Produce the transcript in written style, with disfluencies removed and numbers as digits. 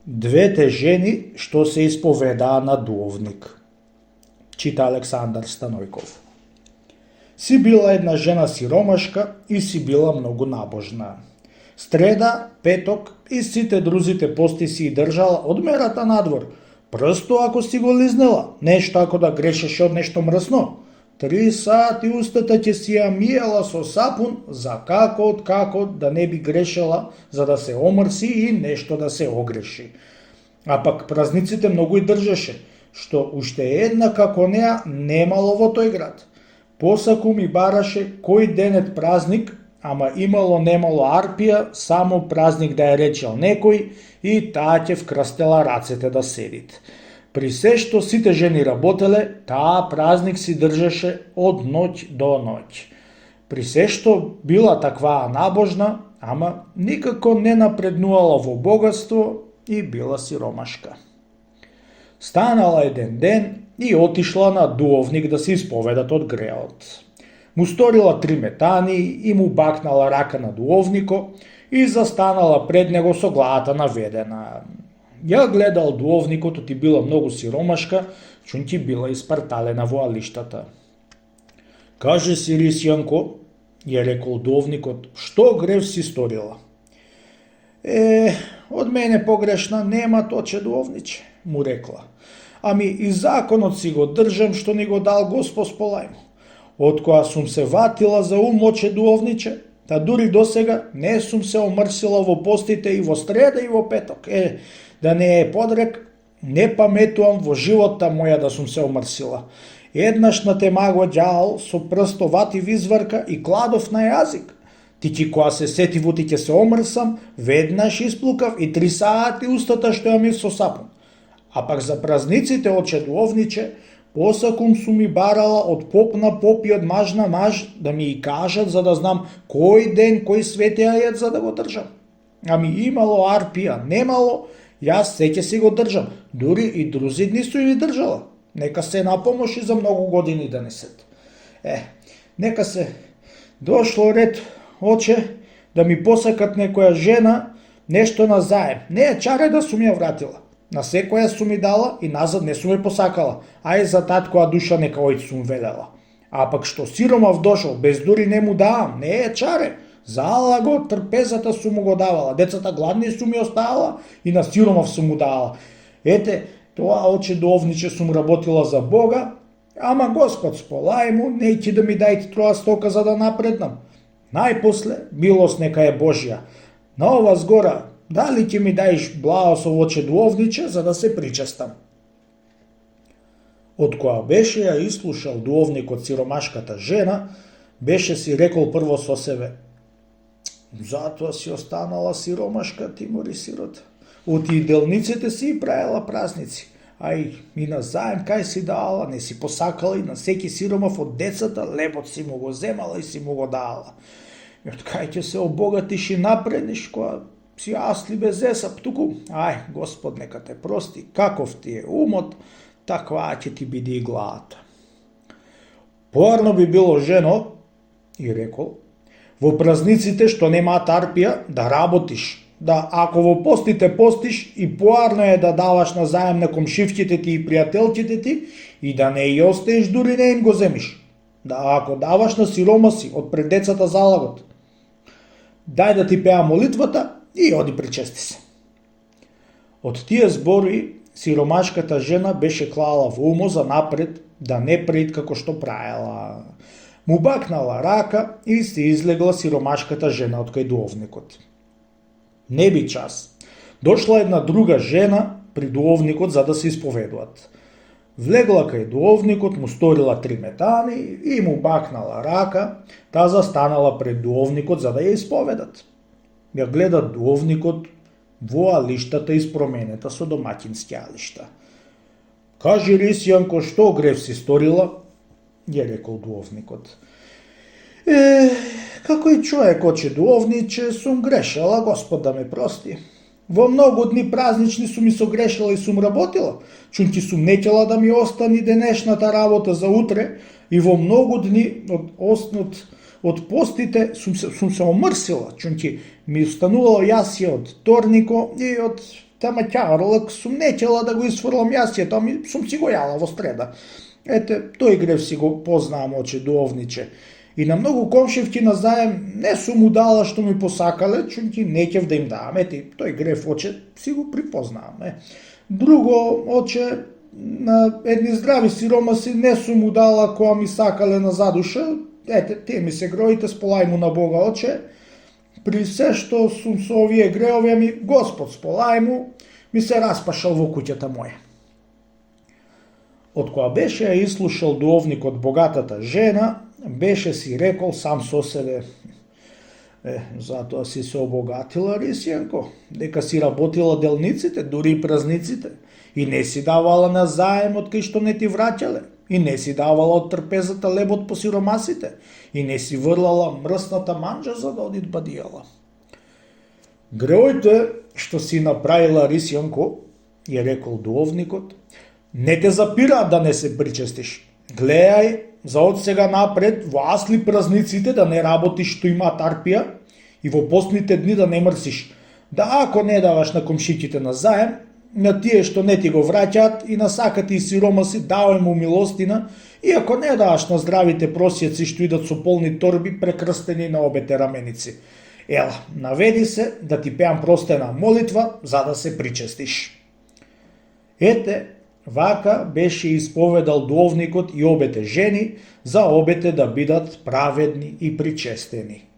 Двете жени што се исповедаа на дуовник. Чита Александар Станојков. Си била една жена сиромашка и си била многу набожна. Среда, петок и сите друзите пости си и држала од мерата надвор. Прсто ако си го лизнела, нешто ако да грешеше од нешто мрсно. 3 сати устата ќе си ја миела со сапун, за како од како да не би грешела, за да се омрси и нешто да се огреши. А пак празниците многу и држеше, што уште една како неа немало во тој град. Посаку ми бараше кој денет празник, ама имало немало арпија, само празник да ја речел некој и таа ќе вкрстела рацете да седит. При се што сите жени работеле, таа празник си држеше од ноќ до ноќ. При се што била такваа набожна, ама никако не напреднувала во богатство и била сиромашка. Станала еден ден и отишла на дуовник да се исповедат од греот. Му сторила 3 метани и му бакнала рака на дуовнико и застанала пред него со главата наведена. Ја гледал дуовникот, ти била многу сиромашка, чунки била испарталена во алиштата. Каже Сирисјанко, ја рекол дуовникот, што грев си сторила? Од мене погрешна нема точе дуовниче, му рекла. Ами и законот си го држам што ни го дал Господ сполајмо. Од која сум се ватила за умоче дуовниче, та дури досега не сум се омрсила во постите и во среда и во петок. Да не е подрек, не паметувам во живота моја да сум се омрсила. Еднаш на темаго ѓаал со прсто ватив изврка и кладов на јазик. Ти која се сетиво ти ќе се омрсам, веднаш исплукав и 3 сати устата што ја ми со сапун. А пак за празниците оче дуовниче, посакум сум ми барала од поп на поп и од маж на маж да ми и кажат за да знам кој ден, кој свети ајет за да го држам. Ами имало арпија, немало, јас сеќе си го држам, дури и друзи дни су и држала. Нека се напомоши за многу години да не сет. Нека се дошло ред, оче, да ми посакат некоја жена нешто на заем. Не е чаре да сум ја вратила. На секоја сум ми дала и назад не сум ја посакала, а и за таткоја душа нека ојд сум велела. А пак што сиромав дошол, без дури не му давам, не е чаре. Зала го трпезата сум му го давала, децата гладни сум ми оставала и на сиромав сум му давала. Тоа оче дуовниче сум работила за Бога, ама Господ сполај му, нејќи да ми дајте троа стока за да напреднам. Најпосле, милост нека е Божја. На ова згора, дали ќе ми дајш благослов оче дуовниче за да се причестам? Од која беше ја ислушал дуовникот сиромашката жена, беше си рекол прво со себе: затоа си останала сиромашка, Тимури сирота. Од иделниците си и правила празници, ај и на заем кај си дала, не си посакала и на секи сиромав од децата лепот си му го земала и си му го дала. И од кај ќе се обогатиш и напредниш, која си асли без есап, туку, Господ нека те прости, каков ти е умот, таква ќе ти биде и главата. Поарно би било жено, и рекол, во празниците што немаат арпија, да работиш, да ако во постите постиш, и поарно е да даваш на заем на комшивките ти и пријателките ти и да не ја остаеш дури не им го земиш. Да ако даваш на сиромаси од пред децата залагот, дај да ти пеа молитвата и оди причести се. Од тие збори сиромашката жена беше клала во умо за напред да не пред како што праела. Му бакнала рака и се излегла сиромашката жена од кај дуовникот. Не би час. Дошла една друга жена при дуовникот за да се исповедуват. Влегла кај дуовникот, му сторила 3 метани и му бакнала рака, таа застанала пред дуовникот за да ја исповедат. Ја гледа дуовникот во алиштата испроменета со домаќински алишта. Кажи Рисјанко, што грев си сторила? Ја рекол дуовникот. Како и човек, оче дуовниче, сум грешала, Господ да ме прости. Во многу дни празнични сум и согрешила и сум работила, чунки сум некела да ми остани денешната работа за утре и во многу дни од од постите сум се омрсила, чунки ми устанувало јасје од торнико и од тама ќаварлак сум нечела да го изфрлам јасјето, ами сум си го јала во среда. Ете, тој грев си го познавам, оче дуовниче. И на многу комшевки назаем не сум му дала што ми посакале, чунки не ќев да им давам. Ете, тој грев, оче, си го припознавам. Друго, оче, на едни здрави сиромаси не сум му дала која ми сакале на задуша. Ете, те ми се гроите, сполај му на Бога, оче. При се што сум со овие греови, ами Господ сполај му, ми се распашал во куќата моја. Од која беше ја ислушал дуовникот богатата жена, беше си рекол сам со себе: затоа си се обогатила, Рисјенко, дека си работила делниците, дури и празниците, и не си давала на заем од кај што не ти враќале, и не си давала од трпезата лебот по сиромасите, и не си врлала мрсната манџа за да одит бадијала. Греоите што си направила, Рисјенко, ја рекол дуовникот, не те запираат да не се причестиш. Гледај, за од сега напред, во асли празниците да не работиш што има тарпија и во постните дни да не мрсиш. Да ако не даваш на комшиките на заем, на тие што не ти го враќаат и на сакати и сиромаси давај му милостина, и ако не даваш на здравите просјеци што идат со полни торби прекрстени на обете раменици. Ела, наведи се да ти пеам простена молитва за да се причестиш. Ете, вака беше исповедал дуовникот и обете жени за обете да бидат праведни и причестени.